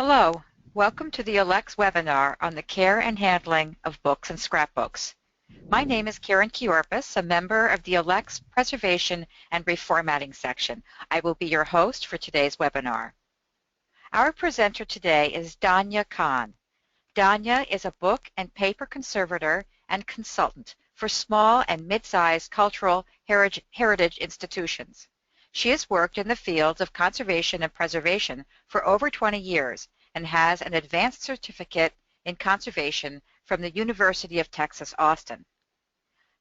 Hello, welcome to the ALCTS webinar on the care and handling of books and scrapbooks. My name is Karen Kiorpis, a member of the ALCTS Preservation and Reformatting section. I will be your host for today's webinar. Our presenter today is Donia Conn. Donia is a book and paper conservator and consultant for small and mid-sized cultural heritage institutions. She has worked in the fields of conservation and preservation for over 20 years and has an advanced certificate in conservation from the University of Texas, Austin.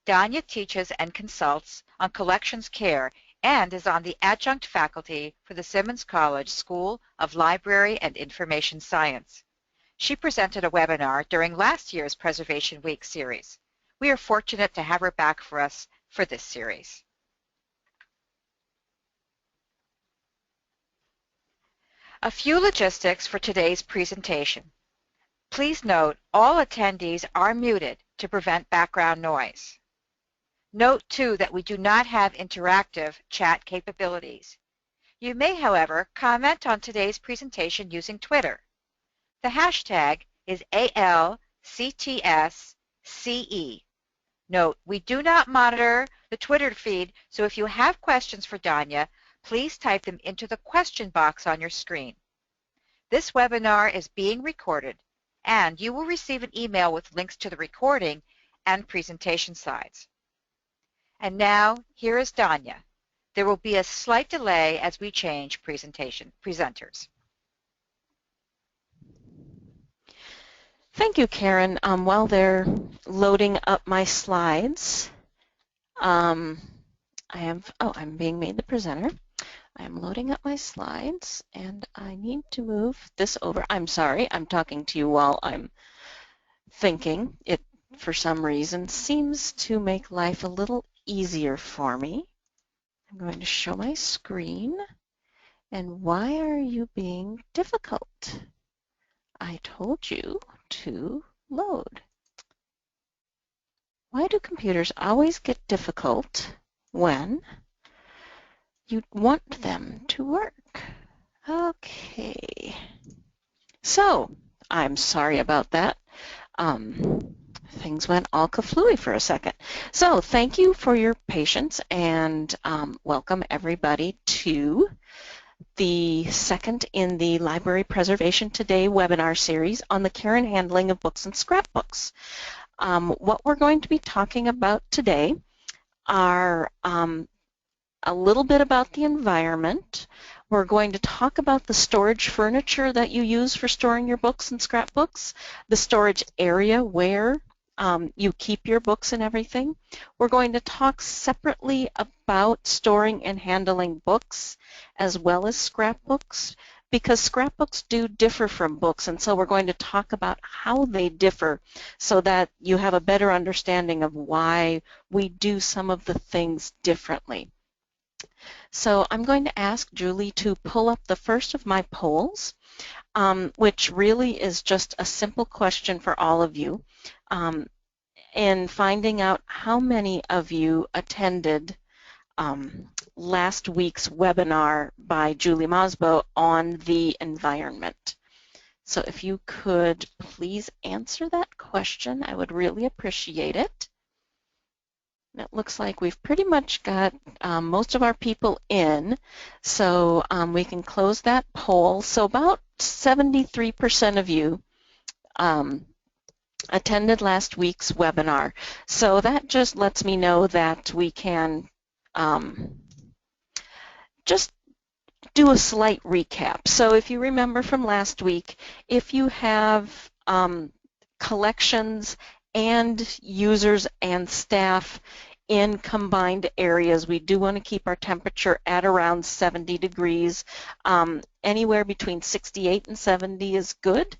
Donia teaches and consults on collections care and is on the adjunct faculty for the Simmons College School of Library and Information Science. She presented a webinar during last year's Preservation Week series. We are fortunate to have her back for us for this series. A few logistics for today's presentation. Please note all attendees are muted to prevent background noise. Note too that we do not have interactive chat capabilities. You may, however, comment on today's presentation using Twitter. The hashtag is ALCTSCE. Note, we do not monitor the Twitter feed, so if you have questions for Donia, please type them into the question box on your screen. This webinar is being recorded, and you will receive an email with links to the recording and presentation slides. And now, here is Donia. There will be a slight delay as we change presenters. Thank you, Karen. While they're loading up my slides, I'm being made the presenter. I'm loading up my slides, and I need to move this over. I'm sorry, I'm talking to you while I'm thinking. It, for some reason, seems to make life a little easier for me. I'm going to show my screen. And why are you being difficult? I told you to load. Why do computers always get difficult when you want them to work? Okay. So, I'm sorry about that. Things went all kaflooey for a second. So, thank you for your patience and welcome everybody to the second in the Library Preservation Today webinar series on the care and handling of books and scrapbooks. What we're going to be talking about today are a little bit about the environment. We're going to talk about the storage furniture that you use for storing your books and scrapbooks, the storage area where you keep your books and everything. We're going to talk separately about storing and handling books as well as scrapbooks, because scrapbooks do differ from books, and so we're going to talk about how they differ so that you have a better understanding of why we do some of the things differently. So I'm going to ask Julie to pull up the first of my polls, which really is just a simple question for all of you, in finding out how many of you attended last week's webinar by Julie Mosbo on the environment. So if you could please answer that question, I would really appreciate it. It looks like we've pretty much got most of our people in, so we can close that poll. So about 73% of you attended last week's webinar. So that just lets me know that we can just do a slight recap. So if you remember from last week, if you have collections and users and staff in combined areas, we do want to keep our temperature at around 70 degrees. Anywhere between 68 and 70 is good.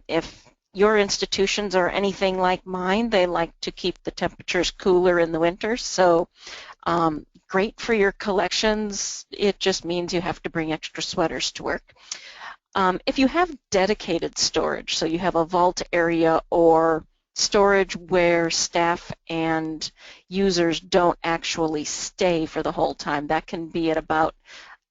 If your institutions are anything like mine, they like to keep the temperatures cooler in the winter, so great for your collections. It just means you have to bring extra sweaters to work. If you have dedicated storage, so you have a vault area or storage where staff and users don't actually stay for the whole time, that can be at about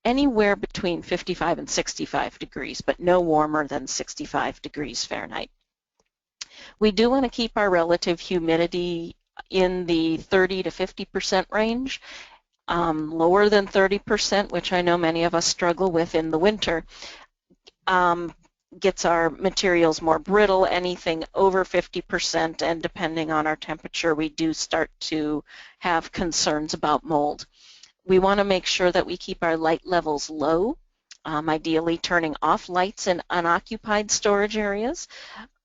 anywhere between 55 and 65 degrees, but no warmer than 65 degrees Fahrenheit. We do want to keep our relative humidity in the 30 to 50% range. Lower than 30%, which I know many of us struggle with in the winter, gets our materials more brittle. Anything over 50%, and depending on our temperature, we do start to have concerns about mold. We want to make sure that we keep our light levels low, ideally turning off lights in unoccupied storage areas.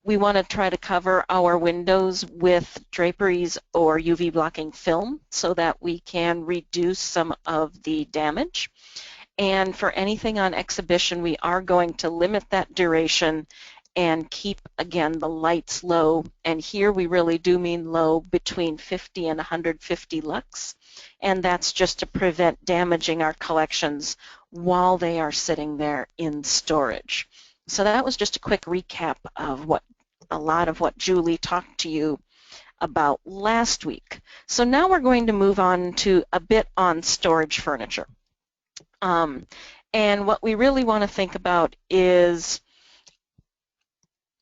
We want to try to cover our windows with draperies or UV blocking film so that we can reduce some of the damage. And for anything on exhibition, we are going to limit that duration and keep, again, the lights low. And here we really do mean low, between 50 and 150 lux. And that's just to prevent damaging our collections while they are sitting there in storage. So that was just a quick recap of a lot of what Julie talked to you about last week. So now we're going to move on to a bit on storage furniture. And what we really want to think about is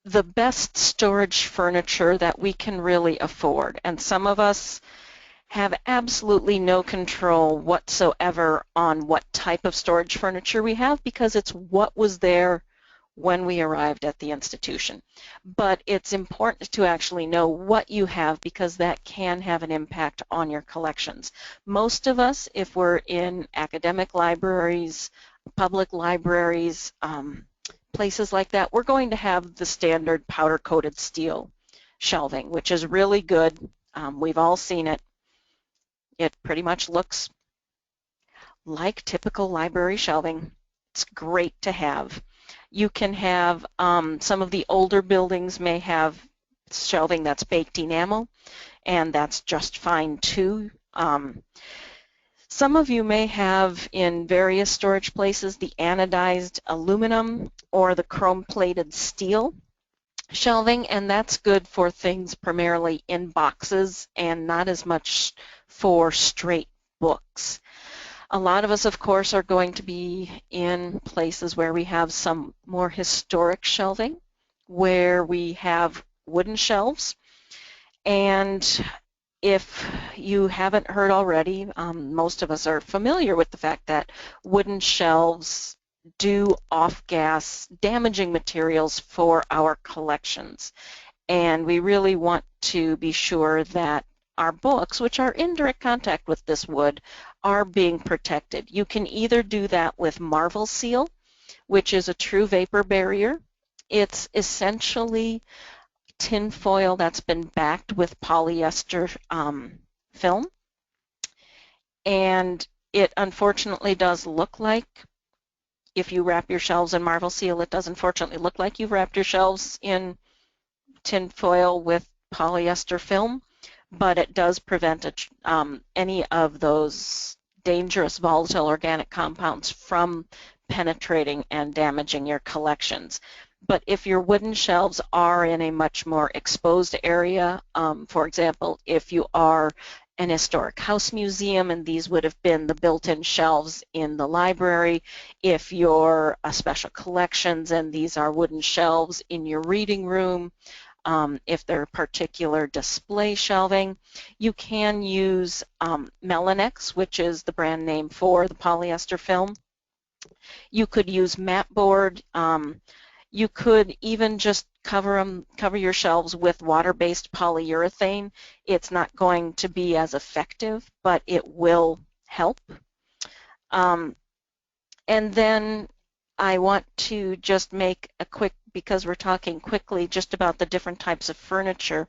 the best storage furniture that we can really afford. And some of us have absolutely no control whatsoever on what type of storage furniture we have, because it's what was there when we arrived at the institution. But it's important to actually know what you have, because that can have an impact on your collections. Most of us, if we're in academic libraries, public libraries, places like that, we're going to have the standard powder-coated steel shelving, which is really good. We've all seen it. It pretty much looks like typical library shelving. It's great to have. You can have, some of the older buildings may have shelving that's baked enamel, and that's just fine too. Some of you may have, in various storage places, the anodized aluminum or the chrome-plated steel shelving, and that's good for things primarily in boxes and not as much for straight books. A lot of us, of course, are going to be in places where we have some more historic shelving, where we have wooden shelves. And if you haven't heard already, most of us are familiar with the fact that wooden shelves do off-gas damaging materials for our collections. And we really want to be sure that our books, which are in direct contact with this wood, are being protected. You can either do that with Marvel Seal, which is a true vapor barrier. It's essentially tin foil that's been backed with polyester film, and it unfortunately does look like, if you wrap your shelves in Marvel Seal, it does unfortunately look like you've wrapped your shelves in tin foil with polyester film, but it does prevent any of those dangerous volatile organic compounds from penetrating and damaging your collections. But if your wooden shelves are in a much more exposed area, for example, if you are an historic house museum and these would have been the built-in shelves in the library, if you're a special collections and these are wooden shelves in your reading room, if they're particular display shelving, you can use Melanex, which is the brand name for the polyester film. You could use mat board. You could even just cover your shelves with water-based polyurethane. It's not going to be as effective, but it will help. And then I want to just make a quick, because we're talking quickly just about the different types of furniture.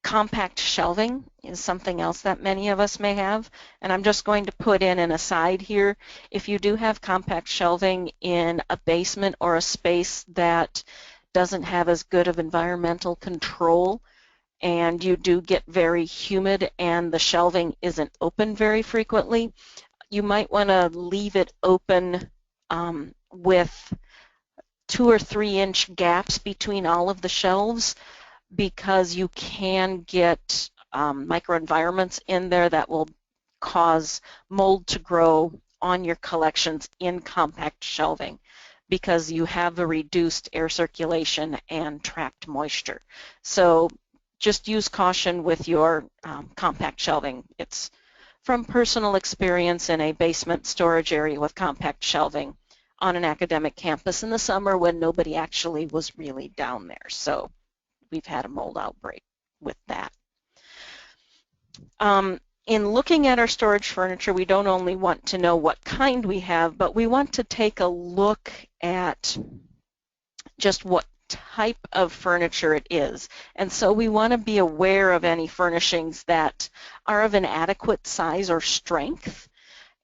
Compact shelving is something else that many of us may have, and I'm just going to put in an aside here. If you do have compact shelving in a basement or a space that doesn't have as good of environmental control, and you do get very humid and the shelving isn't open very frequently, you might want to leave it open with 2 or 3 inch gaps between all of the shelves, because you can get microenvironments in there that will cause mold to grow on your collections in compact shelving because you have a reduced air circulation and trapped moisture. So just use caution with your compact shelving. It's from personal experience in a basement storage area with compact shelving on an academic campus in the summer when nobody actually was really down there. So we've had a mold outbreak with that. In looking at our storage furniture, we don't only want to know what kind we have, but we want to take a look at just what type of furniture it is. And so we want to be aware of any furnishings that are of an adequate size or strength.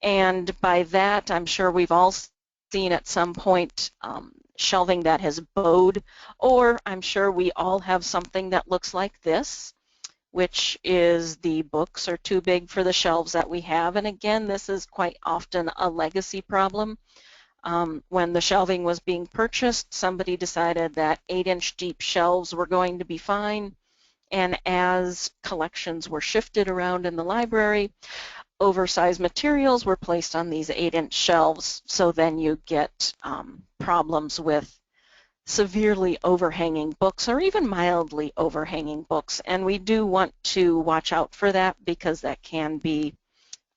And by that, I'm sure we've all seen at some point shelving that has bowed, or I'm sure we all have something that looks like this, which is the books are too big for the shelves that we have. And again, this is quite often a legacy problem. When the shelving was being purchased, somebody decided that 8-inch deep shelves were going to be fine. And as collections were shifted around in the library, oversized materials were placed on these 8-inch shelves. So then you get problems with severely overhanging books or even mildly overhanging books. And we do want to watch out for that because that can be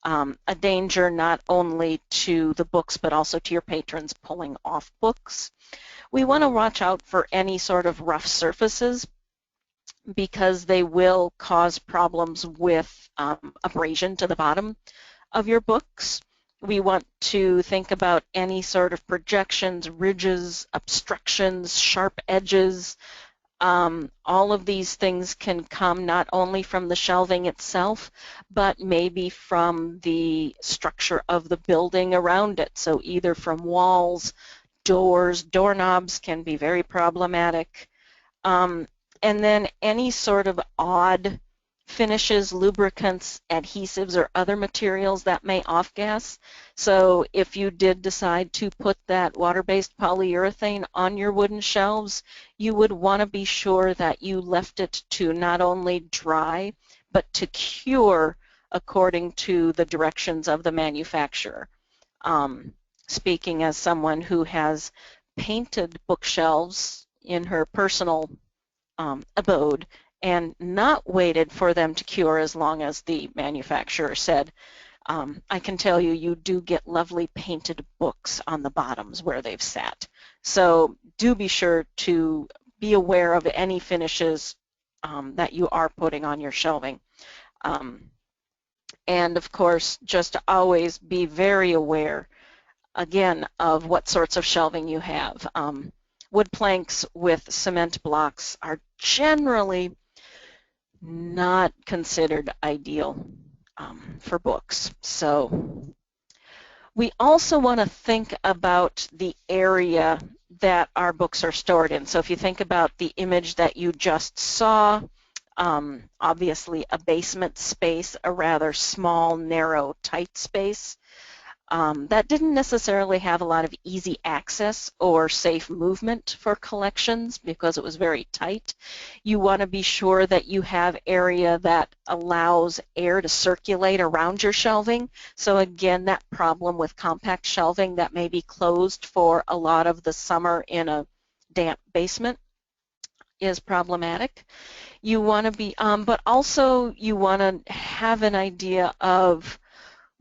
a danger not only to the books but also to your patrons pulling off books. We want to watch out for any sort of rough surfaces because they will cause problems with abrasion to the bottom of your books. We want to think about any sort of projections, ridges, obstructions, sharp edges. All of these things can come not only from the shelving itself, but maybe from the structure of the building around it. So either from walls, doors, doorknobs can be very problematic. And then any sort of odd finishes, lubricants, adhesives, or other materials that may off-gas. So if you did decide to put that water-based polyurethane on your wooden shelves, you would want to be sure that you left it to not only dry, but to cure according to the directions of the manufacturer. Speaking as someone who has painted bookshelves in her personal abode, and not waited for them to cure as long as the manufacturer said, I can tell you, you do get lovely painted books on the bottoms where they've sat. So do be sure to be aware of any finishes that you are putting on your shelving. And of course, just always be very aware, again, of what sorts of shelving you have. Wood planks with cement blocks are generally not considered ideal for books. So we also want to think about the area that our books are stored in. So if you think about the image that you just saw, obviously a basement space, a rather small, narrow, tight space. That didn't necessarily have a lot of easy access or safe movement for collections because it was very tight. You want to be sure that you have area that allows air to circulate around your shelving. So again, that problem with compact shelving that may be closed for a lot of the summer in a damp basement is problematic. You want to be, but also you want to have an idea of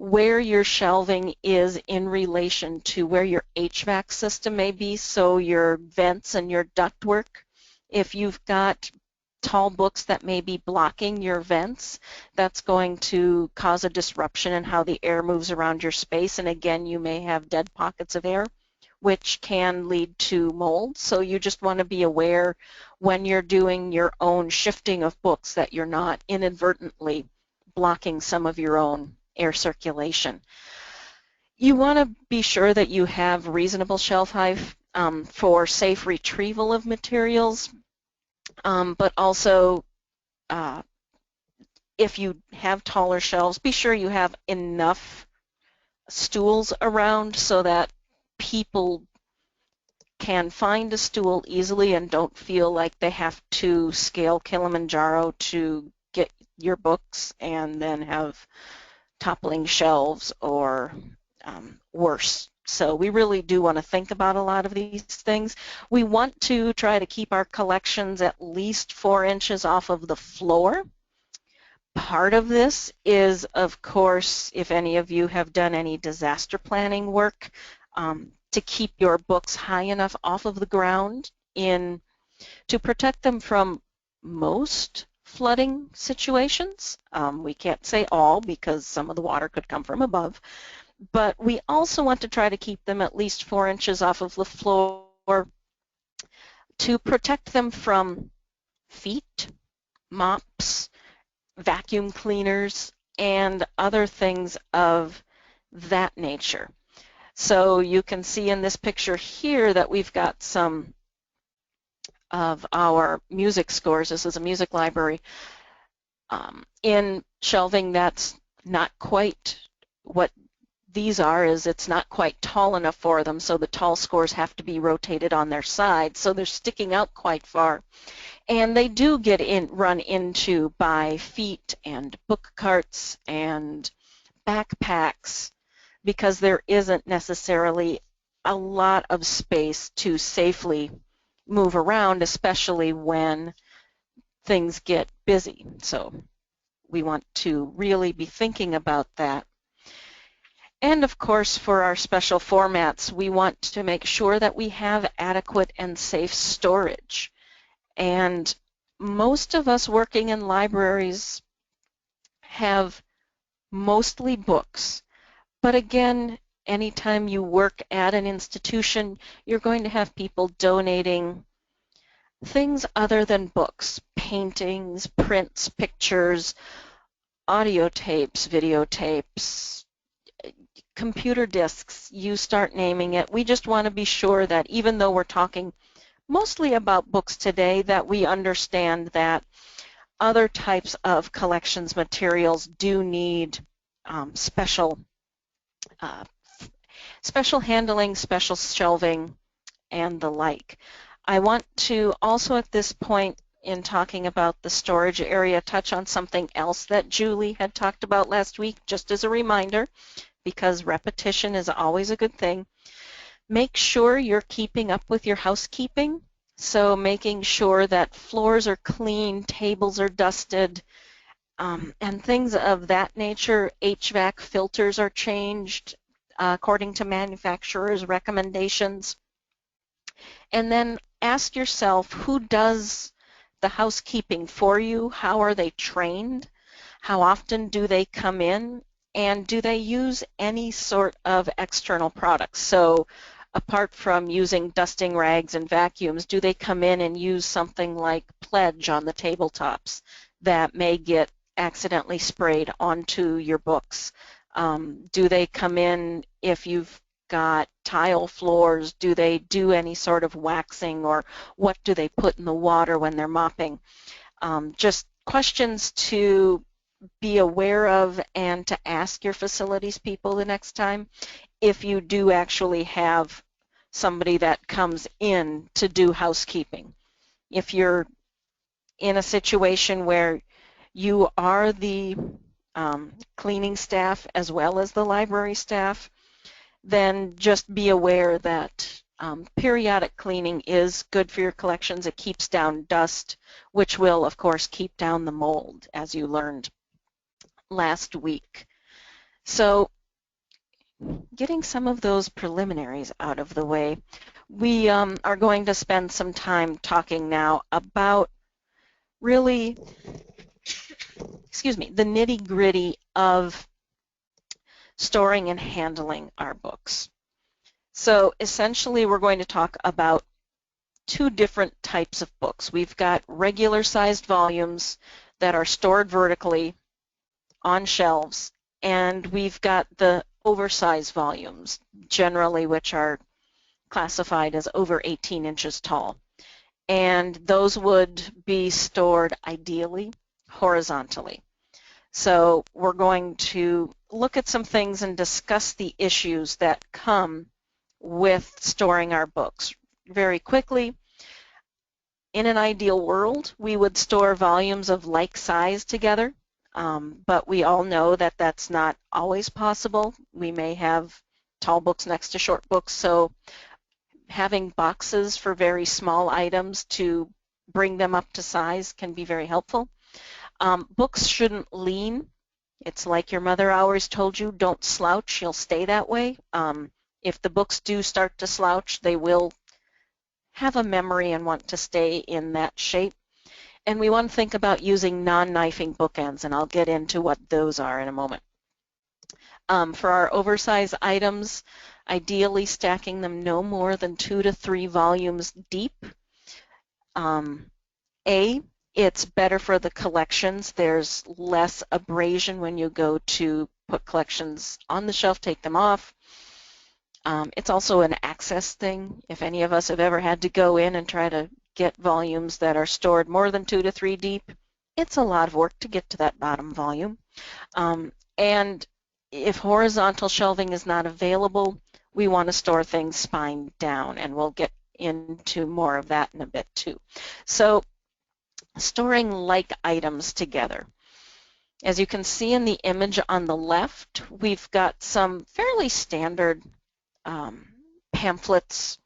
where your shelving is in relation to where your HVAC system may be, so your vents and your ductwork. If you've got tall books that may be blocking your vents, that's going to cause a disruption in how the air moves around your space, and again, you may have dead pockets of air, which can lead to mold. So you just want to be aware when you're doing your own shifting of books that you're not inadvertently blocking some of your own air circulation. You want to be sure that you have reasonable shelf height for safe retrieval of materials, but also if you have taller shelves, be sure you have enough stools around so that people can find a stool easily and don't feel like they have to scale Kilimanjaro to get your books and then have toppling shelves or worse. So we really do want to think about a lot of these things. We want to try to keep our collections at least 4 inches off of the floor. Part of this is, of course, if any of you have done any disaster planning work, to keep your books high enough off of the ground to protect them from most flooding situations. We can't say all because some of the water could come from above, but we also want to try to keep them at least 4 inches off of the floor to protect them from feet, mops, vacuum cleaners, and other things of that nature. So you can see in this picture here that we've got some of our music scores. This is a music library in shelving that's not quite what these are, is it's not quite tall enough for them, so the tall scores have to be rotated on their sides, so they're sticking out quite far. And they do get run into by feet and book carts and backpacks because there isn't necessarily a lot of space to safely move around, especially when things get busy. So we want to really be thinking about that. And of course, for our special formats, we want to make sure that we have adequate and safe storage. And most of us working in libraries have mostly books. But again, anytime you work at an institution, you're going to have people donating things other than books, paintings, prints, pictures, audio tapes, videotapes, computer disks, you start naming it. We just want to be sure that even though we're talking mostly about books today, that we understand that other types of collections materials do need special handling, special shelving, and the like. I want to also at this point in talking about the storage area touch on something else that Julie had talked about last week, just as a reminder, because repetition is always a good thing. Make sure you're keeping up with your housekeeping. So making sure that floors are clean, tables are dusted, and things of that nature. HVAC filters are changed according to manufacturers' recommendations. And then ask yourself, who does the housekeeping for you? How are they trained? How often do they come in? And do they use any sort of external products? So apart from using dusting rags and vacuums, do they come in and use something like Pledge on the tabletops that may get accidentally sprayed onto your books? Do they come in if you've got tile floors? Do they do any sort of waxing, or what do they put in the water when they're mopping? Just questions to be aware of and to ask your facilities people the next time if you do actually have somebody that comes in to do housekeeping. If you're in a situation where you are the cleaning staff as well as the library staff, then just be aware that periodic cleaning is good for your collections. It keeps down dust, which will, of course, keep down the mold, as you learned last week. So getting some of those preliminaries out of the way, we are going to spend some time talking now about really, the nitty-gritty of storing and handling our books. So essentially we're going to talk about 2 different types of books. We've got regular sized volumes that are stored vertically on shelves, and we've got the oversized volumes, generally which are classified as over 18 inches tall. And those would be stored ideally horizontally. So we're going to look at some things and discuss the issues that come with storing our books. Very quickly, in an ideal world, we would store volumes of like size together, but we all know that that's not always possible. We may have tall books next to short books, so having boxes for very small items to bring them up to size can be very helpful. Books shouldn't lean. It's like your mother always told you, don't slouch, you'll stay that way. If the books do start to slouch, they will have a memory and want to stay in that shape. And we want to think about using non-knifing bookends, and I'll get into what those are in a moment. For our oversized items, ideally stacking them no more than 2 to 3 volumes deep. It's better for the collections. There's less abrasion when you go to put collections on the shelf, take them off. It's also an access thing. If any of us have ever had to go in and try to get volumes that are stored more than 2 to 3 deep, it's a lot of work to get to that bottom volume. And if horizontal shelving is not available, we want to store things spine down, and we'll get into more of that in a bit too. So storing like items together. As you can see in the image on the left, we've got some fairly standard pamphlets.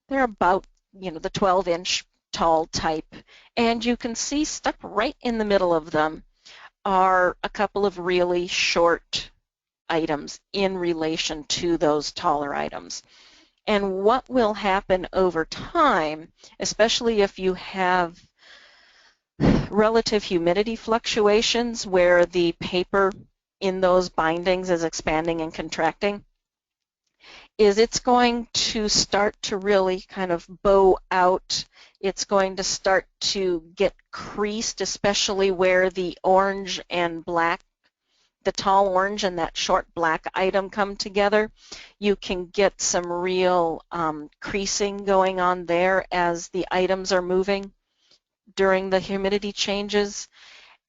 They're about, the 12-inch tall type, and you can see stuck right in the middle of them are a couple of really short items in relation to those taller items. And what will happen over time, especially if you have relative humidity fluctuations where the paper in those bindings is expanding and contracting, is it's going to start to really kind of bow out. It's going to start to get creased, especially where the orange and black, the tall orange and that short black item come together. You can get some real creasing going on there as the items are moving during the humidity changes,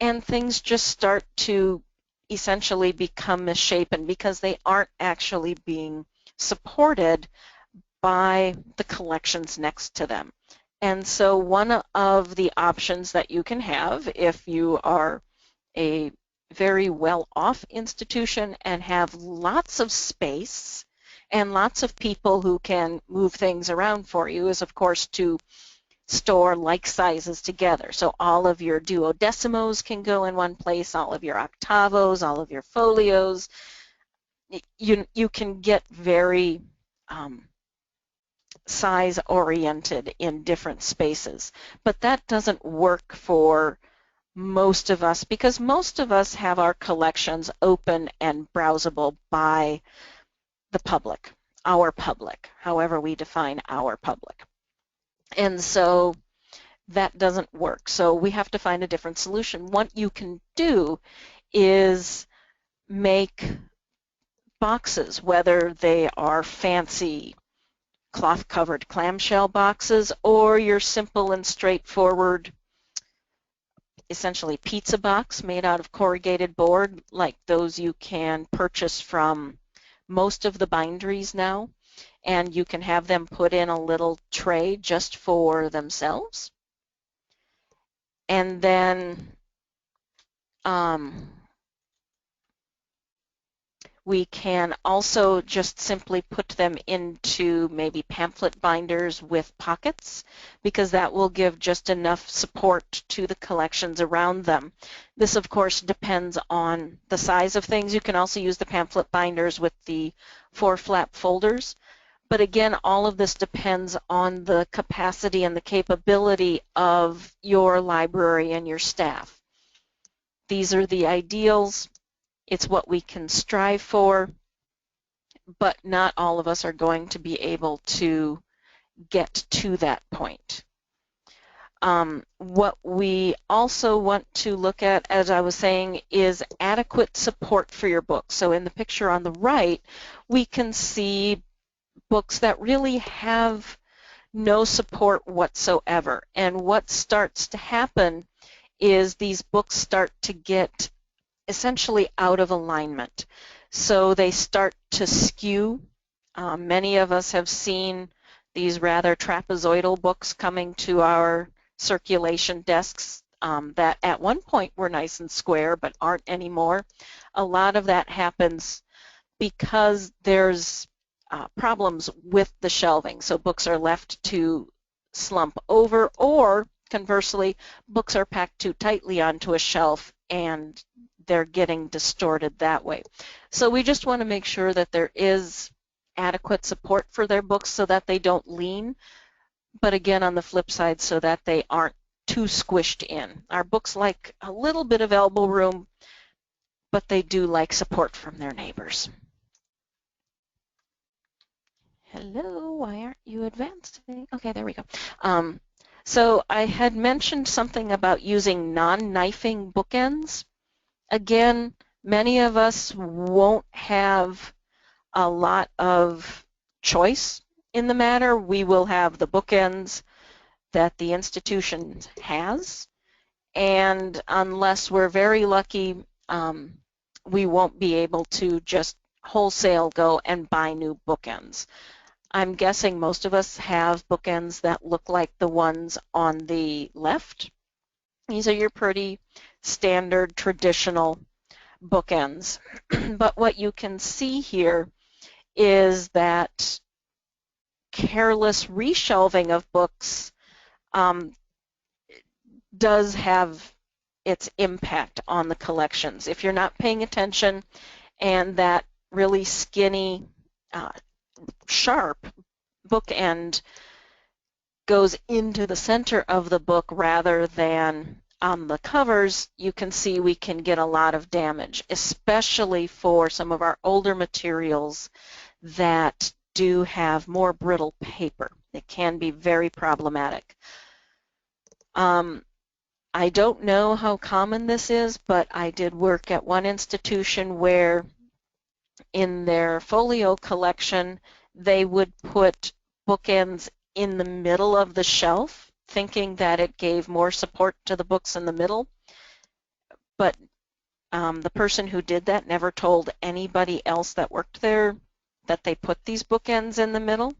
and things just start to essentially become misshapen because they aren't actually being supported by the collections next to them. And so one of the options that you can have if you are a very well-off institution and have lots of space and lots of people who can move things around for you is, of course, to store like sizes together. So all of your duodecimos can go in one place, all of your octavos, all of your folios. You can get very size-oriented in different spaces. But that doesn't work for most of us because most of us have our collections open and browsable by the public, our public, however we define our public. And so that doesn't work. So we have to find a different solution. What you can do is make boxes, whether they are fancy cloth-covered clamshell boxes or your simple and straightforward, essentially pizza box made out of corrugated board, like those you can purchase from most of the binderies now. And you can have them put in a little tray just for themselves. And then we can also just simply put them into maybe pamphlet binders with pockets, because that will give just enough support to the collections around them. This, of course, depends on the size of things. You can also use the pamphlet binders with the 4-flap folders. But again, all of this depends on the capacity and the capability of your library and your staff. These are the ideals. It's what we can strive for, but not all of us are going to be able to get to that point. What we also want to look at, as I was saying, is adequate support for your book. So in the picture on the right, we can see books that really have no support whatsoever. And what starts to happen is these books start to get essentially out of alignment. So they start to skew. Many of us have seen these rather trapezoidal books coming to our circulation desks that at one point were nice and square but aren't anymore. A lot of that happens because there's problems with the shelving. So books are left to slump over, or conversely, books are packed too tightly onto a shelf and they're getting distorted that way. So we just want to make sure that there is adequate support for their books so that they don't lean, but again, on the flip side, so that they aren't too squished in. Our books like a little bit of elbow room, but they do like support from their neighbors. Hello, why aren't you advancing? Okay, there we go. So I had mentioned something about using non-knifing bookends. Again, many of us won't have a lot of choice in the matter. We will have the bookends that the institution has, and unless we're very lucky, we won't be able to just wholesale go and buy new bookends. I'm guessing most of us have bookends that look like the ones on the left. These are your pretty standard traditional bookends. But what you can see here is that careless reshelving of books does have its impact on the collections. If you're not paying attention and that really skinny, sharp bookend goes into the center of the book rather than on the covers, you can see we can get a lot of damage, especially for some of our older materials that do have more brittle paper. It can be very problematic. I don't know how common this is, but I did work at one institution where in their folio collection they would put bookends in the middle of the shelf, thinking that it gave more support to the books in the middle. But the person who did that never told anybody else that worked there that they put these bookends in the middle.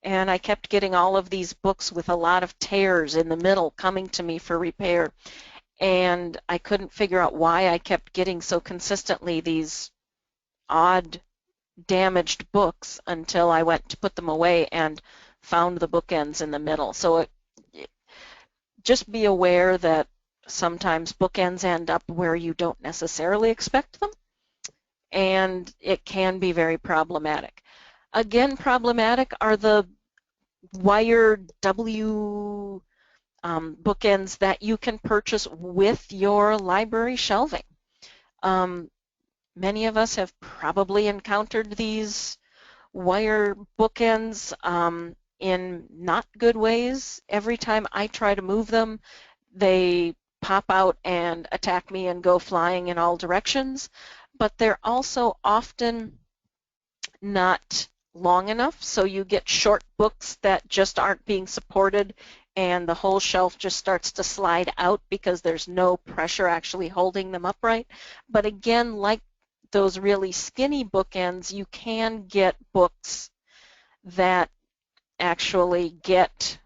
And I kept getting all of these books with a lot of tears in the middle coming to me for repair. And I couldn't figure out why I kept getting so consistently these odd damaged books until I went to put them away and found the bookends in the middle. So just be aware that sometimes bookends end up where you don't necessarily expect them, and it can be very problematic. Again, problematic are the wired W bookends that you can purchase with your library shelving. Many of us have probably encountered these wire bookends in not good ways. Every time I try to move them, they pop out and attack me and go flying in all directions. But they're also often not long enough, so you get short books that just aren't being supported and the whole shelf just starts to slide out because there's no pressure actually holding them upright. But again, like those really skinny bookends, you can get books that actually get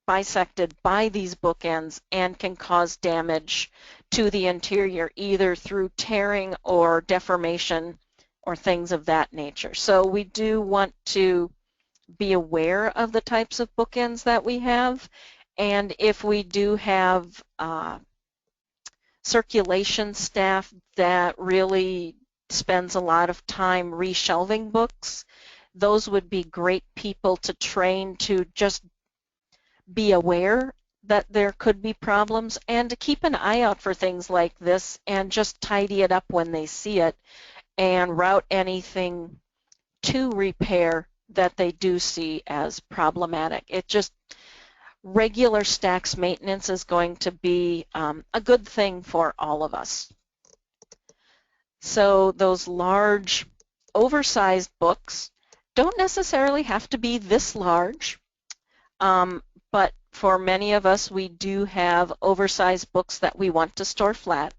bisected by these bookends and can cause damage to the interior, either through tearing or deformation or things of that nature. So we do want to be aware of the types of bookends that we have, and if we do have circulation staff that really spends a lot of time reshelving books, those would be great people to train to just be aware that there could be problems and to keep an eye out for things like this and just tidy it up when they see it and route anything to repair that they do see as problematic. It just, regular stacks maintenance is going to be a good thing for all of us. So those large, oversized books don't necessarily have to be this large, but for many of us, we do have oversized books that we want to store flat.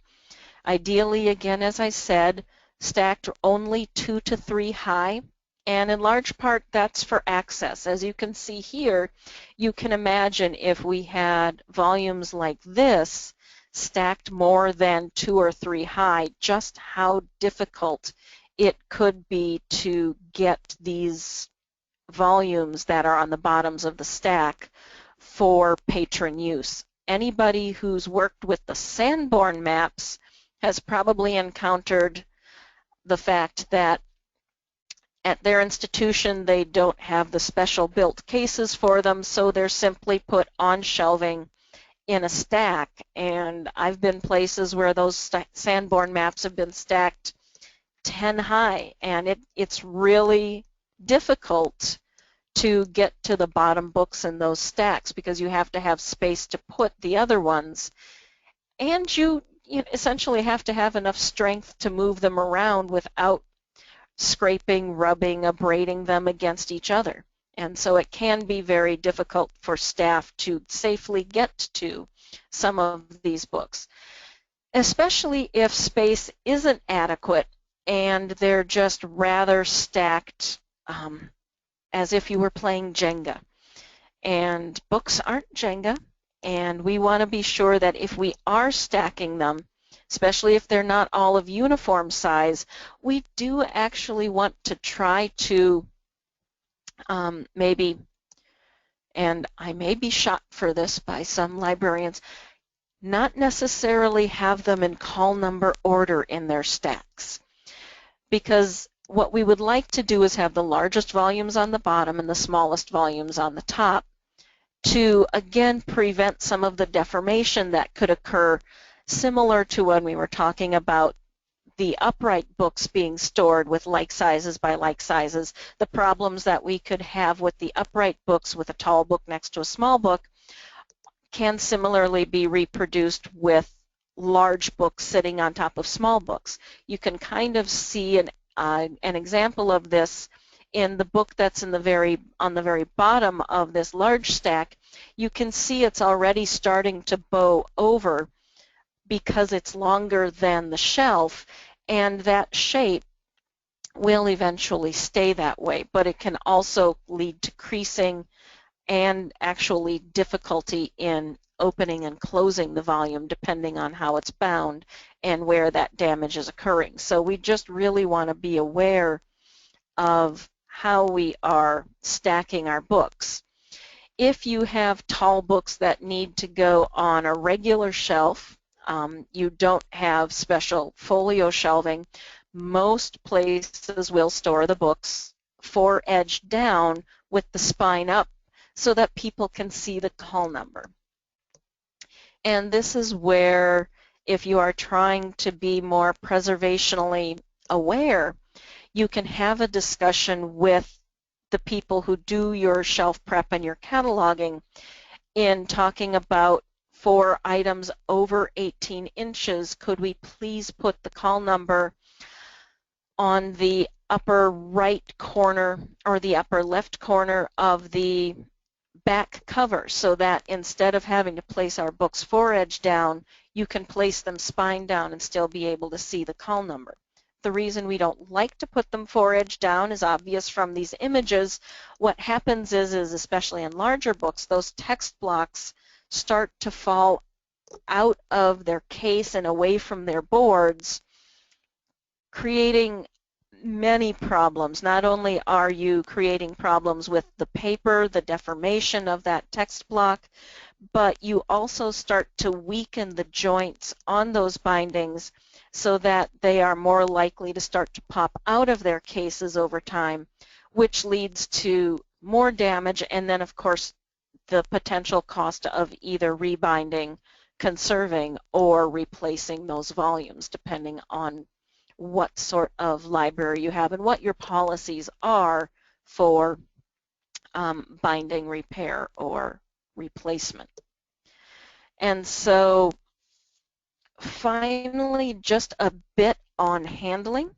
Ideally, again, as I said, stacked only 2 to 3 high, and in large part that's for access. As you can see here, you can imagine if we had volumes like this stacked more than 2 or 3 high, just how difficult it could be to get these volumes that are on the bottoms of the stack for patron use. Anybody who's worked with the Sanborn maps has probably encountered the fact that at their institution they don't have the special built cases for them, so they're simply put on shelving in a stack. And I've been places where those Sanborn maps have been stacked 10 high, and it's really difficult to get to the bottom books in those stacks because you have to have space to put the other ones, and you essentially have to have enough strength to move them around without scraping, rubbing, abrading them against each other. And so it can be very difficult for staff to safely get to some of these books, especially if space isn't adequate and they're just rather stacked as if you were playing Jenga. And books aren't Jenga, and we want to be sure that if we are stacking them, especially if they're not all of uniform size, we do actually want to try to maybe, and I may be shot for this by some librarians, not necessarily have them in call number order in their stacks. Because what we would like to do is have the largest volumes on the bottom and the smallest volumes on the top to, again, prevent some of the deformation that could occur, similar to when we were talking about the upright books being stored with like sizes by like sizes. The problems that we could have with the upright books with a tall book next to a small book can similarly be reproduced with large books sitting on top of small books. You can kind of see an example of this in the book that's on the very bottom of this large stack. You can see it's already starting to bow over because it's longer than the shelf, and that shape will eventually stay that way, but it can also lead to creasing and actually difficulty in opening and closing the volume depending on how it's bound and where that damage is occurring. So we just really want to be aware of how we are stacking our books. If you have tall books that need to go on a regular shelf, you don't have special folio shelving, most places will store the books 4-edge down with the spine up so that people can see the call number. And this is where, if you are trying to be more preservationally aware, you can have a discussion with the people who do your shelf prep and your cataloging in talking about, for items over 18 inches, could we please put the call number on the upper right corner or the upper left corner of the back cover, so that instead of having to place our books 4-edge down, you can place them spine down and still be able to see the call number. The reason we don't like to put them 4-edge down is obvious from these images. What happens is especially in larger books, those text blocks start to fall out of their case and away from their boards, creating many problems. Not only are you creating problems with the paper, the deformation of that text block, but you also start to weaken the joints on those bindings so that they are more likely to start to pop out of their cases over time, which leads to more damage, and then of course the potential cost of either rebinding, conserving, or replacing those volumes, depending on what sort of library you have and what your policies are for binding, repair, or replacement. And so finally, just a bit on handling.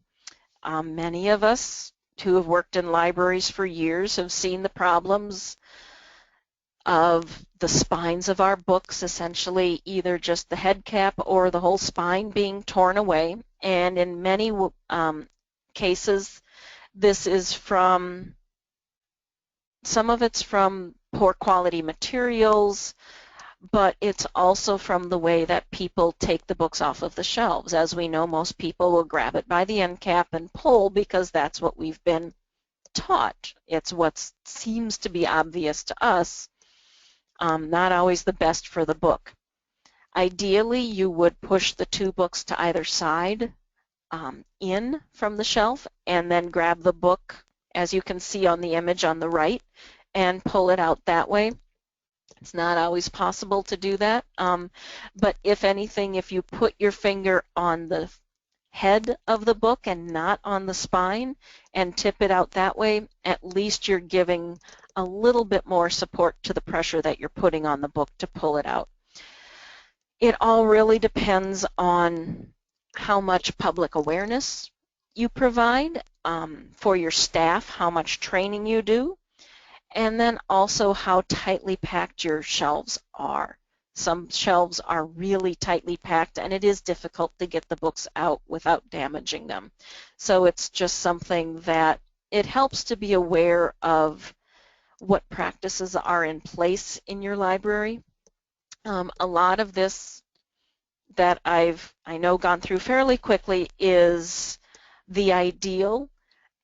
Many of us who have worked in libraries for years have seen the problems of the spines of our books, essentially either just the head cap or the whole spine being torn away. And in many cases, this is from, some of it's from poor quality materials, but it's also from the way that people take the books off of the shelves. As we know, most people will grab it by the end cap and pull because that's what we've been taught. It's what seems to be obvious to us, not always the best for the book. Ideally, you would push the two books to either side in from the shelf and then grab the book, as you can see on the image on the right, and pull it out that way. It's not always possible to do that, but if anything, if you put your finger on the head of the book and not on the spine and tip it out that way, at least you're giving a little bit more support to the pressure that you're putting on the book to pull it out. It all really depends on how much public awareness you provide for your staff, how much training you do, and then also how tightly packed your shelves are. Some shelves are really tightly packed, and it is difficult to get the books out without damaging them. So it's just something that it helps to be aware of what practices are in place in your library. A lot of this that I know gone through fairly quickly is the ideal.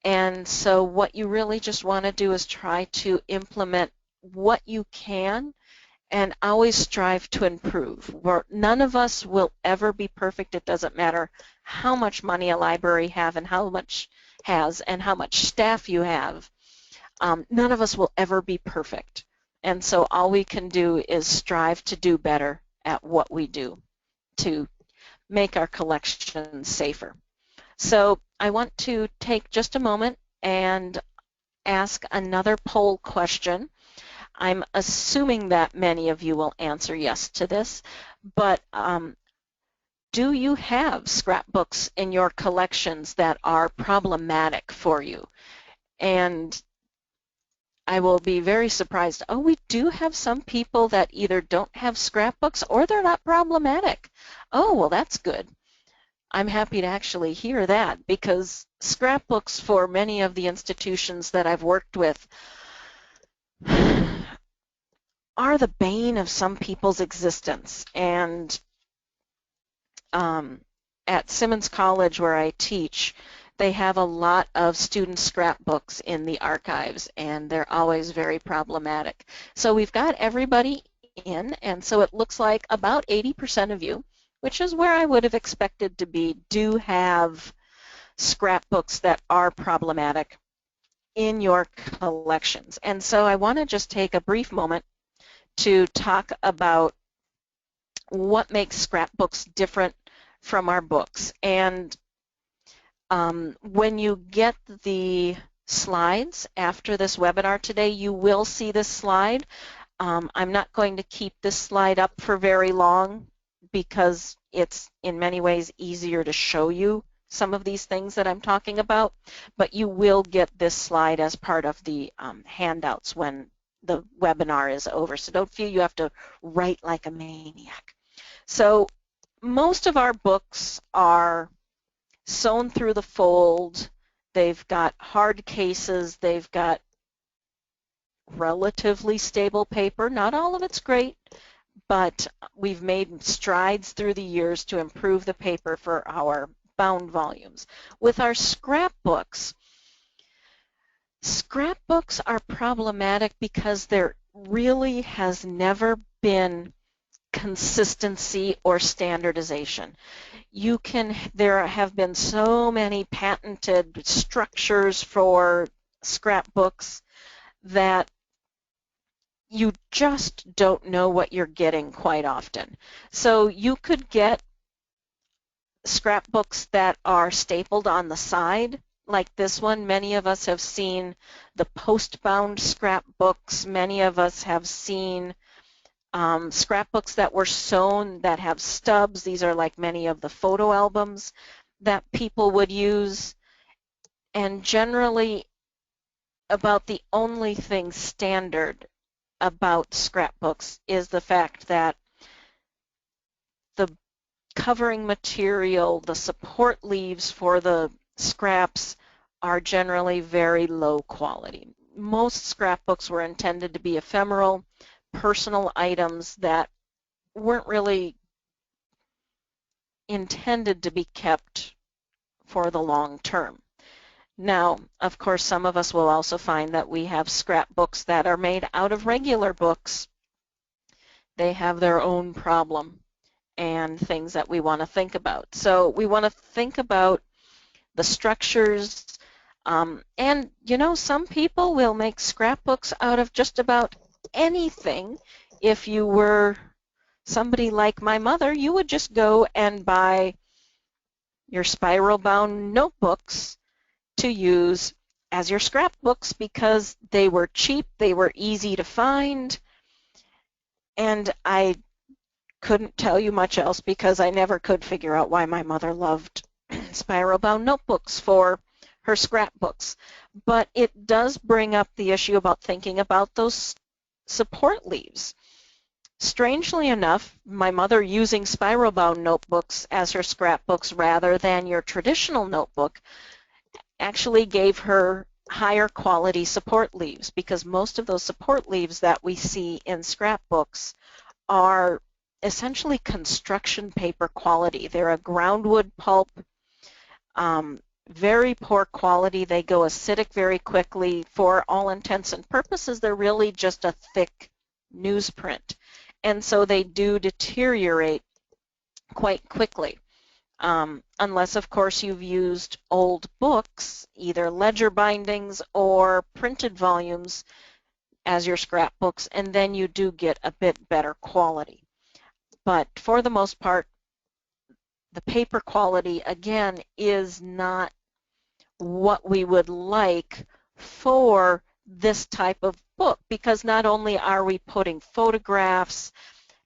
And so what you really just want to do is try to implement what you can and always strive to improve. None of us will ever be perfect. It doesn't matter how much money a library has and how much staff you have. None of us will ever be perfect. And so all we can do is strive to do better at what we do to make our collection safer. So I want to take just a moment and ask another poll question. I'm assuming that many of you will answer yes to this, but do you have scrapbooks in your collections that are problematic for you? And I will be very surprised. Oh, we do have some people that either don't have scrapbooks or they're not problematic. Oh, well, that's good. I'm happy to actually hear that, because scrapbooks for many of the institutions that I've worked with are the bane of some people's existence. And at Simmons College, where I teach, they have a lot of student scrapbooks in the archives, and they're always very problematic. So we've got everybody in, and so it looks like about 80% of you, which is where I would have expected to be, do have scrapbooks that are problematic in your collections. And so I want to just take a brief moment to talk about what makes scrapbooks different from our books. And when you get the slides after this webinar today, you will see this slide. I'm not going to keep this slide up for very long because it's in many ways easier to show you some of these things that I'm talking about, but you will get this slide as part of the handouts when the webinar is over. So don't feel you have to write like a maniac. So most of our books are sewn through the fold. They've got hard cases. They've got relatively stable paper. Not all of it's great, but we've made strides through the years to improve the paper for our bound volumes. With our scrapbooks, scrapbooks are problematic because there really has never been consistency or standardization. There have been so many patented structures for scrapbooks that you just don't know what you're getting quite often. So you could get scrapbooks that are stapled on the side, like this one. Many of us have seen the post-bound scrapbooks. Many of us have seen scrapbooks that were sewn that have stubs. These are like many of the photo albums that people would use. And generally, about the only thing standard about scrapbooks is the fact that the covering material, the support leaves for the scraps, are generally very low quality. Most scrapbooks were intended to be ephemeral, personal items that weren't really intended to be kept for the long term. Now, of course, some of us will also find that we have scrapbooks that are made out of regular books. They have their own problem and things that we want to think about. So we want to think about the structures, and you know, some people will make scrapbooks out of just about anything. If you were somebody like my mother, you would just go and buy your spiral-bound notebooks to use as your scrapbooks because they were cheap, they were easy to find, and I couldn't tell you much else because I never could figure out why my mother loved spiral-bound notebooks for her scrapbooks. But it does bring up the issue about thinking about those support leaves. Strangely enough, my mother using spiral-bound notebooks as her scrapbooks rather than your traditional notebook actually gave her higher quality support leaves, because most of those support leaves that we see in scrapbooks are essentially construction paper quality. They're a groundwood pulp, very poor quality. They go acidic very quickly. For all intents and purposes, they're really just a thick newsprint. And so they do deteriorate quite quickly. Unless, of course, you've used old books, either ledger bindings or printed volumes as your scrapbooks, and then you do get a bit better quality. But for the most part, the paper quality, again, is not what we would like for this type of book, because not only are we putting photographs,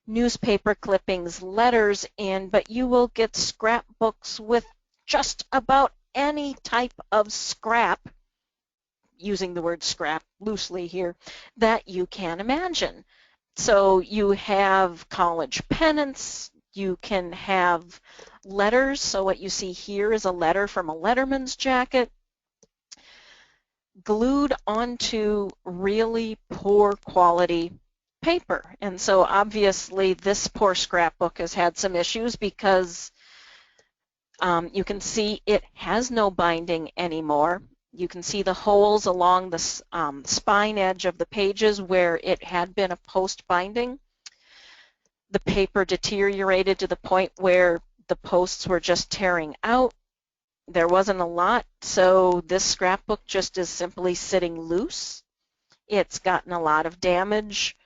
newspaper clippings, letters in, but you will get scrapbooks with just about any type of scrap, using the word scrap loosely here, that you can imagine. So you have college pennants, you can have letters. So what you see here is a letter from a letterman's jacket glued onto really poor quality paper. And so obviously this poor scrapbook has had some issues because you can see it has no binding anymore. You can see the holes along the spine edge of the pages where it had been a post binding. The paper deteriorated to the point where the posts were just tearing out. There wasn't a lot, so this scrapbook just is simply sitting loose. It's gotten a lot of damage,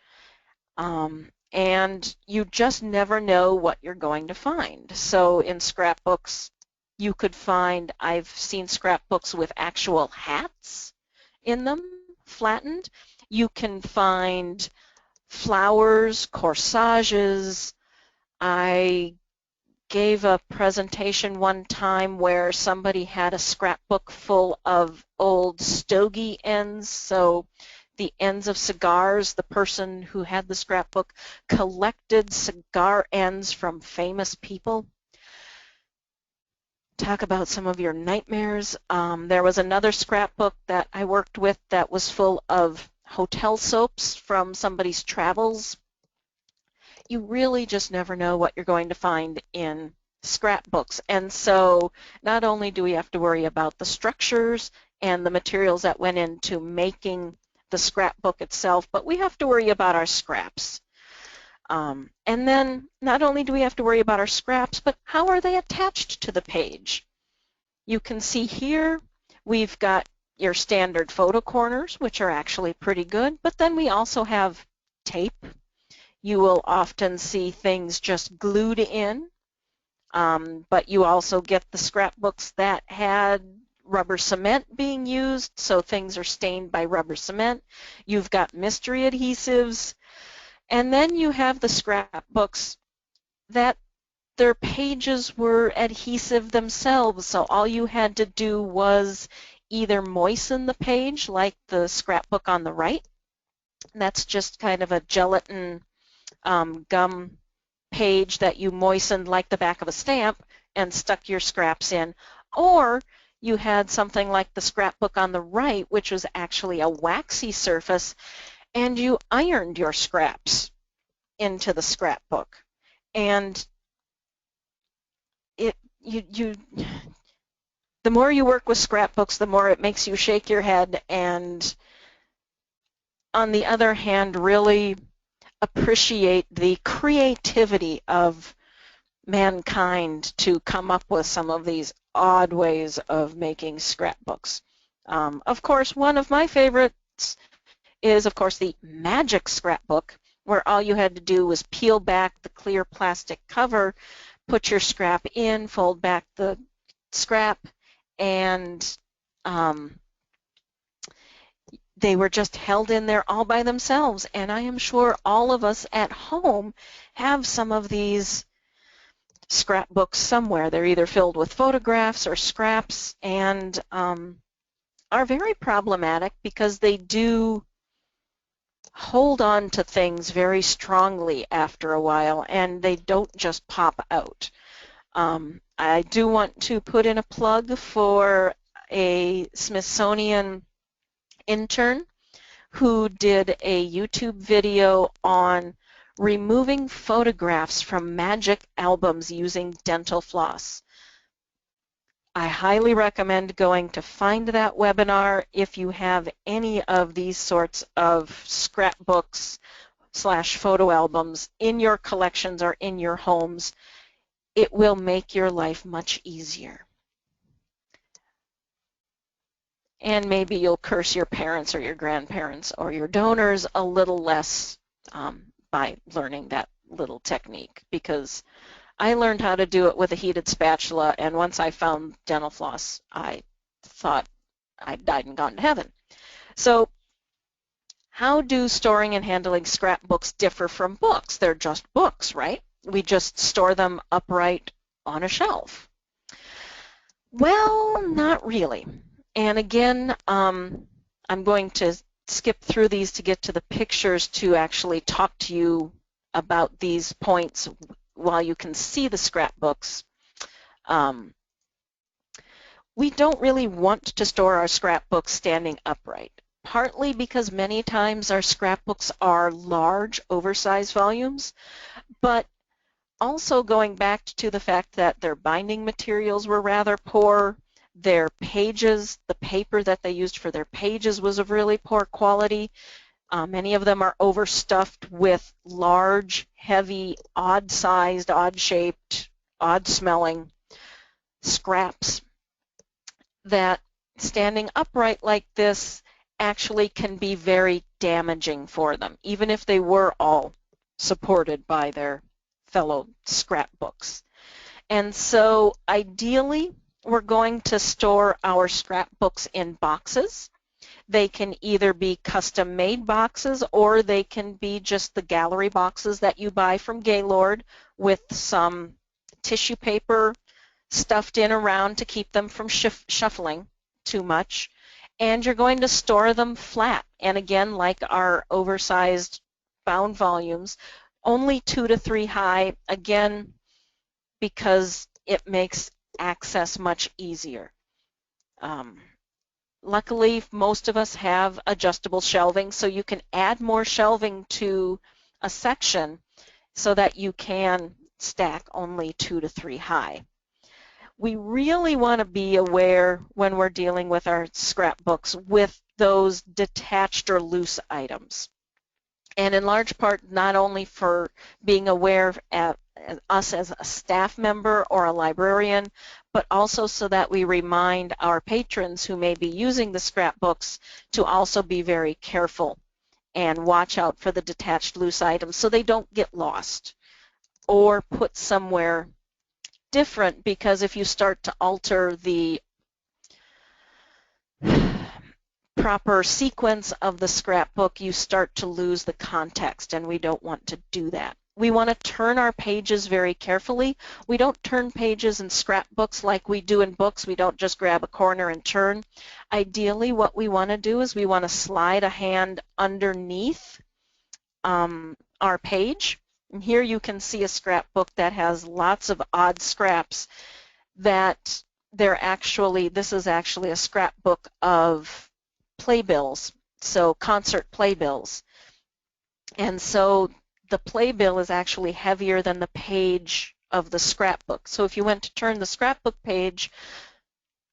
and you just never know what you're going to find. So in scrapbooks, you could find, I've seen scrapbooks with actual hats in them, flattened. You can find flowers, corsages. I gave a presentation one time where somebody had a scrapbook full of old stogie ends, so the ends of cigars. The person who had the scrapbook collected cigar ends from famous people. Talk about some of your nightmares. There was another scrapbook that I worked with that was full of hotel soaps from somebody's travels. You really just never know what you're going to find in scrapbooks. And so not only do we have to worry about the structures and the materials that went into making the scrapbook itself, but we have to worry about our scraps. And then not only do we have to worry about our scraps, but how are they attached to the page? You can see here we've got your standard photo corners, which are actually pretty good, but then we also have tape. You will often see things just glued in, but you also get the scrapbooks that had rubber cement being used, so things are stained by rubber cement. You've got mystery adhesives, and then you have the scrapbooks that their pages were adhesive themselves, so all you had to do was either moisten the page like the scrapbook on the right. That's just kind of a gelatin gum page that you moistened like the back of a stamp and stuck your scraps in, or you had something like the scrapbook on the right, which was actually a waxy surface, and you ironed your scraps into the scrapbook. And the more you work with scrapbooks, the more it makes you shake your head, and on the other hand, really appreciate the creativity of mankind to come up with some of these odd ways of making scrapbooks. Of course, one of my favorites is, of course, the magic scrapbook, where all you had to do was peel back the clear plastic cover, put your scrap in, fold back the scrap, and they were just held in there all by themselves. And I am sure all of us at home have some of these scrapbooks somewhere. They're either filled with photographs or scraps, and are very problematic because they do hold on to things very strongly after a while, and they don't just pop out. I do want to put in a plug for a Smithsonian intern who did a YouTube video on removing photographs from magic albums using dental floss. I highly recommend going to find that webinar if you have any of these sorts of scrapbooks / photo albums in your collections or in your homes. It will make your life much easier. And maybe you'll curse your parents or your grandparents or your donors a little less by learning that little technique, because I learned how to do it with a heated spatula, and once I found dental floss, I thought I'd died and gone to heaven. So how do storing and handling scrapbooks differ from books? They're just books, right? We just store them upright on a shelf. Well, not really. And again, I'm going to skip through these to get to the pictures to actually talk to you about these points while you can see the scrapbooks. We don't really want to store our scrapbooks standing upright, partly because many times our scrapbooks are large, oversized volumes, but also going back to the fact that their binding materials were rather poor. Their pages, the paper that they used for their pages was of really poor quality. Many of them are overstuffed with large, heavy, odd-sized, odd-shaped, odd-smelling scraps that standing upright like this actually can be very damaging for them, even if they were all supported by their fellow scrapbooks. And so ideally, we're going to store our scrapbooks in boxes. They can either be custom-made boxes, or they can be just the gallery boxes that you buy from Gaylord with some tissue paper stuffed in around to keep them from shuffling too much. And you're going to store them flat. And again, like our oversized bound volumes, only 2 to 3 high, again, because it makes access much easier. Luckily, most of us have adjustable shelving, so you can add more shelving to a section so that you can stack only 2 to 3 high. We really want to be aware when we're dealing with our scrapbooks with those detached or loose items. And in large part, not only for being aware at us as a staff member or a librarian, but also so that we remind our patrons who may be using the scrapbooks to also be very careful and watch out for the detached loose items so they don't get lost or put somewhere different, because if you start to alter the proper sequence of the scrapbook, you start to lose the context, and we don't want to do that. We want to turn our pages very carefully. We don't turn pages in scrapbooks like we do in books. We don't just grab a corner and turn. Ideally, what we want to do is we want to slide a hand underneath our page. And here you can see a scrapbook that has lots of odd scraps that this is actually a scrapbook of playbills, so concert playbills. And so the playbill is actually heavier than the page of the scrapbook. So if you went to turn the scrapbook page,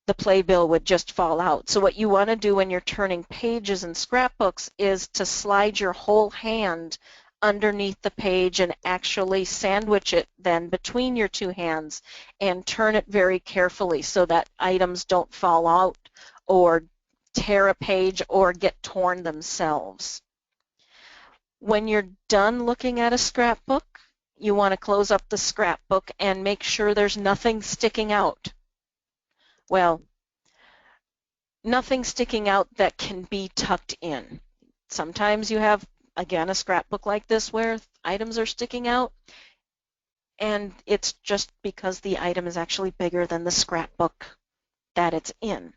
the playbill would just fall out. So what you want to do when you're turning pages in scrapbooks is to slide your whole hand underneath the page and actually sandwich it then between your two hands and turn it very carefully so that items don't fall out or tear a page or get torn themselves. When you're done looking at a scrapbook, you want to close up the scrapbook and make sure there's nothing sticking out. Well, nothing sticking out that can be tucked in. Sometimes you have, again, a scrapbook like this where items are sticking out, and it's just because the item is actually bigger than the scrapbook that it's in.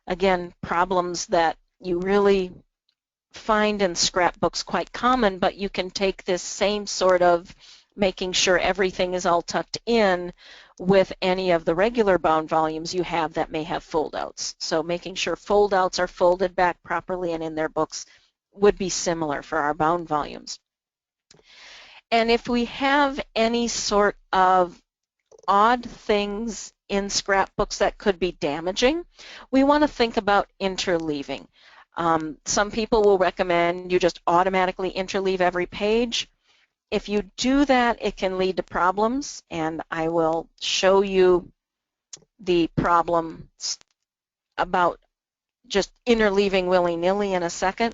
Again, problems that you really find in scrapbooks quite common, but you can take this same sort of making sure everything is all tucked in with any of the regular bound volumes you have that may have fold-outs. So making sure fold-outs are folded back properly and in their books would be similar for our bound volumes. And if we have any sort of odd things in scrapbooks that could be damaging, we want to think about interleaving. Some people will recommend you just automatically interleave every page. If you do that, it can lead to problems, and I will show you the problems about just interleaving willy-nilly in a second.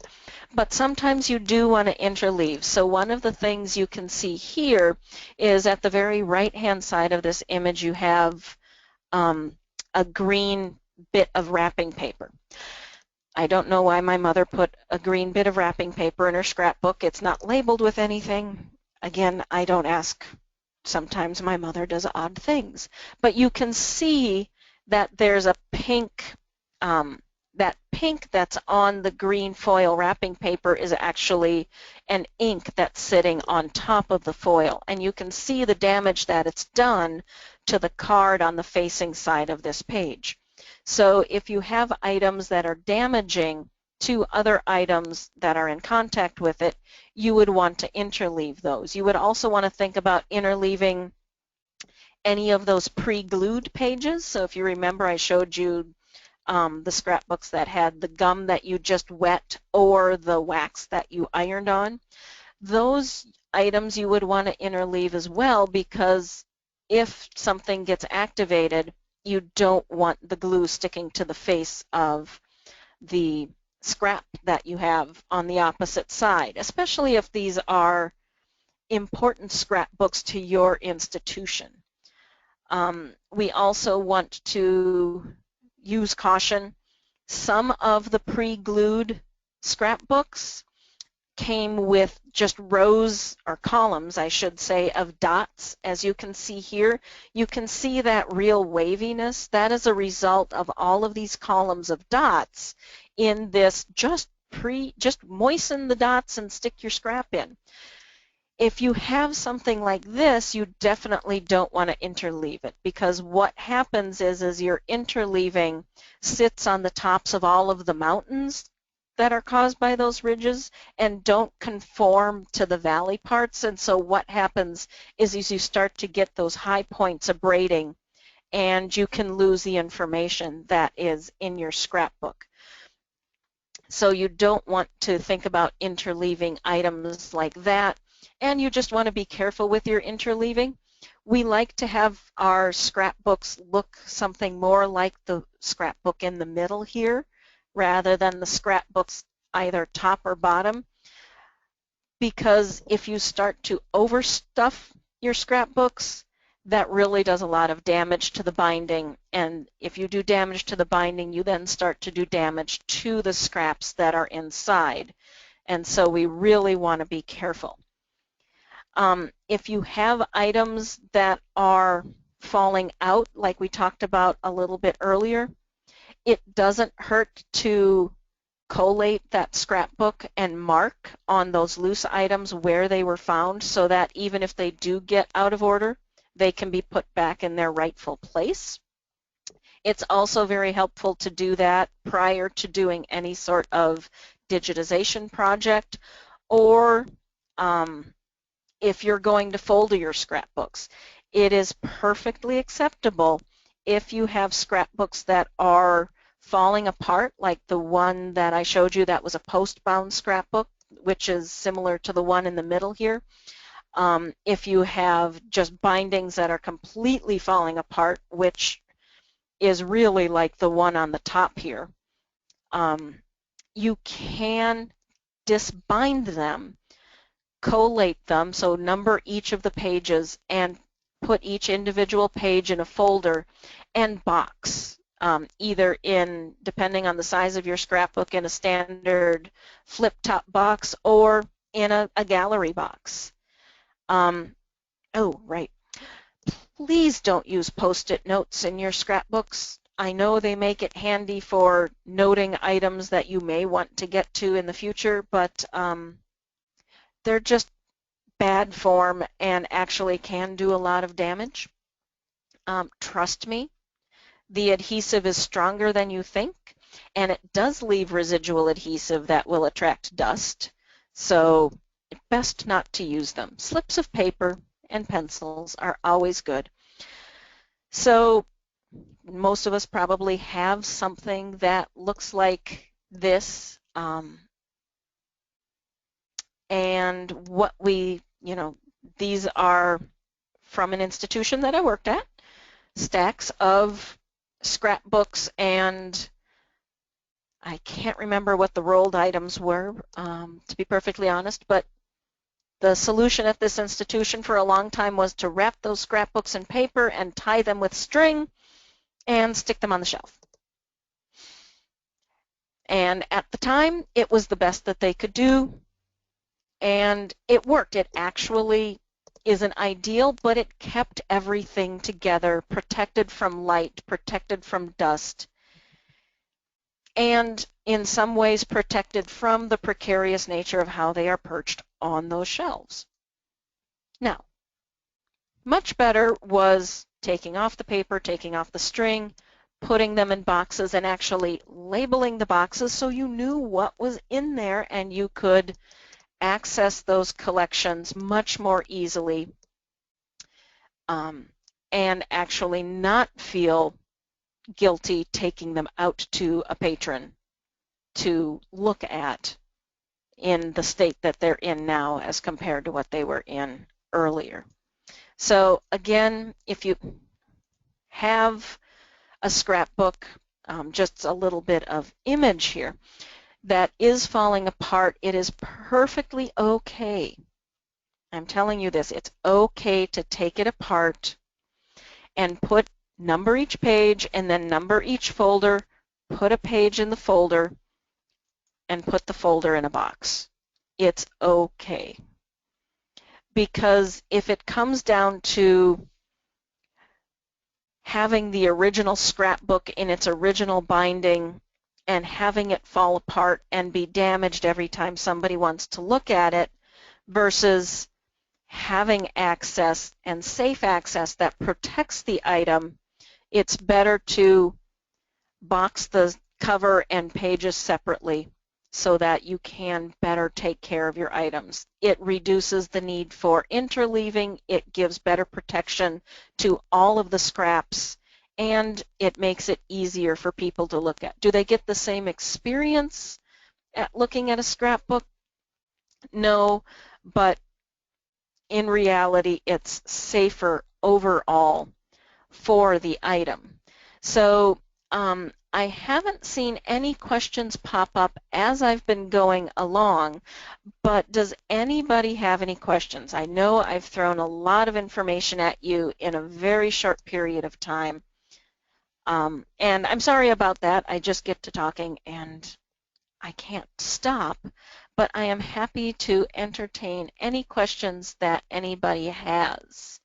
But sometimes you do want to interleave. So one of the things you can see here is at the very right-hand side of this image you have a green bit of wrapping paper. I don't know why my mother put a green bit of wrapping paper in her scrapbook. It's not labeled with anything. Again, I don't ask. Sometimes my mother does odd things. But you can see that there's a pink, that pink that's on the green foil wrapping paper is actually an ink that's sitting on top of the foil. And you can see the damage that it's done to the card on the facing side of this page. So if you have items that are damaging to other items that are in contact with it, you would want to interleave those. You would also want to think about interleaving any of those pre-glued pages. So if you remember, I showed you the scrapbooks that had the gum that you just wet or the wax that you ironed on. Those items you would want to interleave as well, because if something gets activated, you don't want the glue sticking to the face of the scrap that you have on the opposite side, especially if these are important scrapbooks to your institution. We also want to use caution. Some of the pre-glued scrapbooks came with just rows, or columns, I should say, of dots. As you can see here, you can see that real waviness. That is a result of all of these columns of dots in this. Just moisten the dots and stick your scrap in. If you have something like this, you definitely don't want to interleave it, because what happens is your interleaving sits on the tops of all of the mountains that are caused by those ridges and don't conform to the valley parts. And so what happens is you start to get those high points abrading, and you can lose the information that is in your scrapbook. So you don't want to think about interleaving items like that, and you just want to be careful with your interleaving. We like to have our scrapbooks look something more like the scrapbook in the middle here, rather than the scrapbooks either top or bottom, because if you start to overstuff your scrapbooks, that really does a lot of damage to the binding, and if you do damage to the binding, you then start to do damage to the scraps that are inside, and so we really want to be careful. If you have items that are falling out, like we talked about a little bit earlier, it doesn't hurt to collate that scrapbook and mark on those loose items where they were found, so that even if they do get out of order, they can be put back in their rightful place. It's also very helpful to do that prior to doing any sort of digitization project, or if you're going to folder your scrapbooks. It is perfectly acceptable if you have scrapbooks that are falling apart, like the one that I showed you that was a post-bound scrapbook, which is similar to the one in the middle here. If you have just bindings that are completely falling apart, which is really like the one on the top here, you can disbind them, collate them, so number each of the pages and put each individual page in a folder and box, either in, depending on the size of your scrapbook, in a standard flip-top box or in a gallery box. Oh, right. Please don't use Post-it notes in your scrapbooks. I know they make it handy for noting items that you may want to get to in the future, but they're just bad form and actually can do a lot of damage. Trust me, the adhesive is stronger than you think, and it does leave residual adhesive that will attract dust, so best not to use them. Slips of paper and pencils are always good. So most of us probably have something that looks like this, and what we, these are from an institution that I worked at, stacks of scrapbooks, and I can't remember what the rolled items were, to be perfectly honest, but the solution at this institution for a long time was to wrap those scrapbooks in paper and tie them with string and stick them on the shelf. And at the time, it was the best that they could do, and it worked. It actually isn't ideal, but it kept everything together, protected from light, protected from dust, and in some ways protected from the precarious nature of how they are perched on those shelves. Now, much better was taking off the paper, taking off the string, putting them in boxes and actually labeling the boxes so you knew what was in there and you could access those collections much more easily, and actually not feel guilty taking them out to a patron to look at in the state that they're in now as compared to what they were in earlier. So again, if you have a scrapbook, just a little bit of image here, that is falling apart, it is perfectly okay. I'm telling you this, it's okay to take it apart and number each page and then number each folder, put a page in the folder, and put the folder in a box. It's okay. Because if it comes down to having the original scrapbook in its original binding and having it fall apart and be damaged every time somebody wants to look at it versus having access and safe access that protects the item, it's better to box the cover and pages separately so that you can better take care of your items. It reduces the need for interleaving, it gives better protection to all of the scraps, and it makes it easier for people to look at. Do they get the same experience at looking at a scrapbook? No, but in reality, it's safer overall for the item. So I haven't seen any questions pop up as I've been going along, but does anybody have any questions? I know I've thrown a lot of information at you in a very short period of time, and I'm sorry about that. I just get to talking and I can't stop, but I am happy to entertain any questions that anybody has.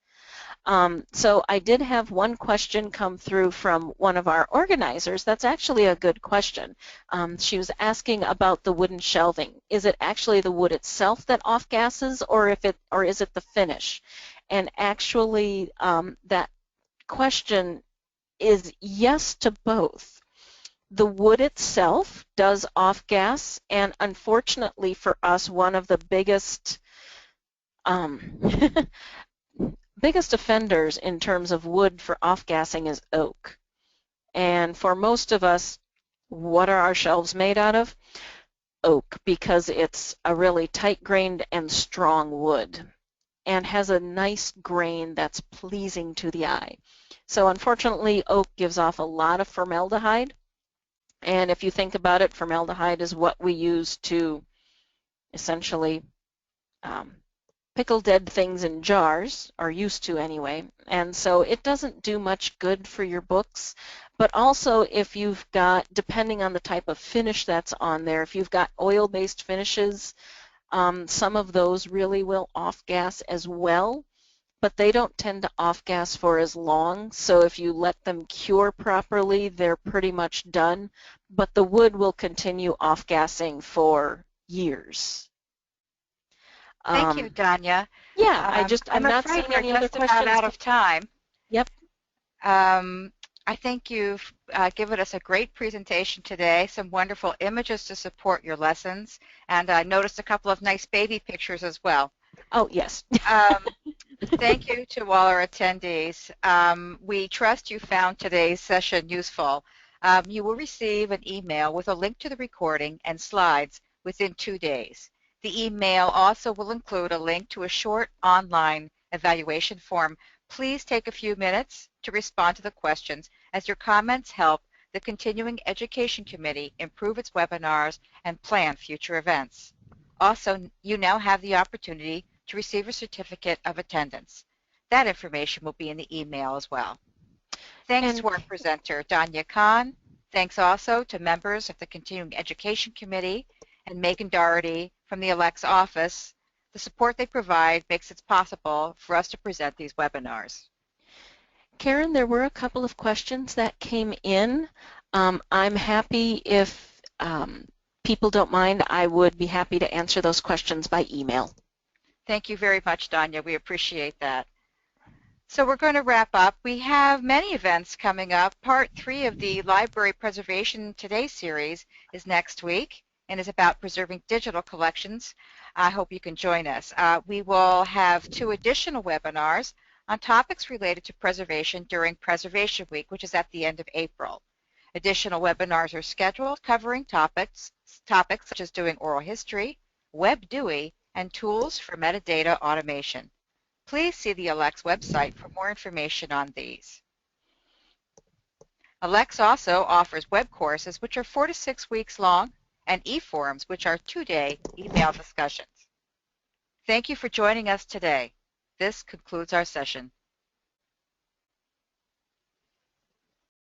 So I did have one question come through from one of our organizers. That's actually a good question. She was asking about the wooden shelving. Is it actually the wood itself that off-gasses, or is it the finish? And actually, that question is yes to both. The wood itself does off-gas, and unfortunately for us, one of the biggest biggest offenders in terms of wood for off-gassing is oak. And for most of us, what are our shelves made out of? Oak, because it's a really tight-grained and strong wood and has a nice grain that's pleasing to the eye. So unfortunately, oak gives off a lot of formaldehyde. And if you think about it, formaldehyde is what we use to essentially pickle dead things in jars, or used to anyway, and so it doesn't do much good for your books. But also if you've got, depending on the type of finish that's on there, if you've got oil-based finishes, some of those really will off-gas as well, but they don't tend to off-gas for as long, so if you let them cure properly, they're pretty much done, but the wood will continue off-gassing for years. Thank you, Donia. Yeah, I'm I'm not afraid seeing we're any other just about questions. out of time. Yep. I think you've given us a great presentation today, some wonderful images to support your lessons, and I noticed a couple of nice baby pictures as well. Oh, yes. Thank you to all our attendees. We trust you found today's session useful. You will receive an email with a link to the recording and slides within 2 days. The email also will include a link to a short online evaluation form. Please take a few minutes to respond to the questions, as your comments help the Continuing Education Committee improve its webinars and plan future events. Also, you now have the opportunity to receive a certificate of attendance. That information will be in the email as well. Thanks And to our presenter, Donia Conn. Thanks also to members of the Continuing Education Committee and Megan Doherty from the ALCTS office. The support they provide makes it possible for us to present these webinars. Karen, there were a couple of questions that came in. I'm happy if people don't mind, I would be happy to answer those questions by email. Thank you very much, Donia. We appreciate that. So we're going to wrap up. We have many events coming up. Part 3 of the Library Preservation Today series is next week and is about preserving digital collections. I hope you can join us. We will have 2 additional webinars on topics related to preservation during Preservation Week, which is at the end of April. Additional webinars are scheduled covering topics such as doing oral history, WebDewey, and tools for metadata automation. Please see the ALCTS website for more information on these. ALCTS also offers web courses which are 4 to 6 weeks long and e-forums which are 2-day email discussions. Thank you for joining us today. This concludes our session.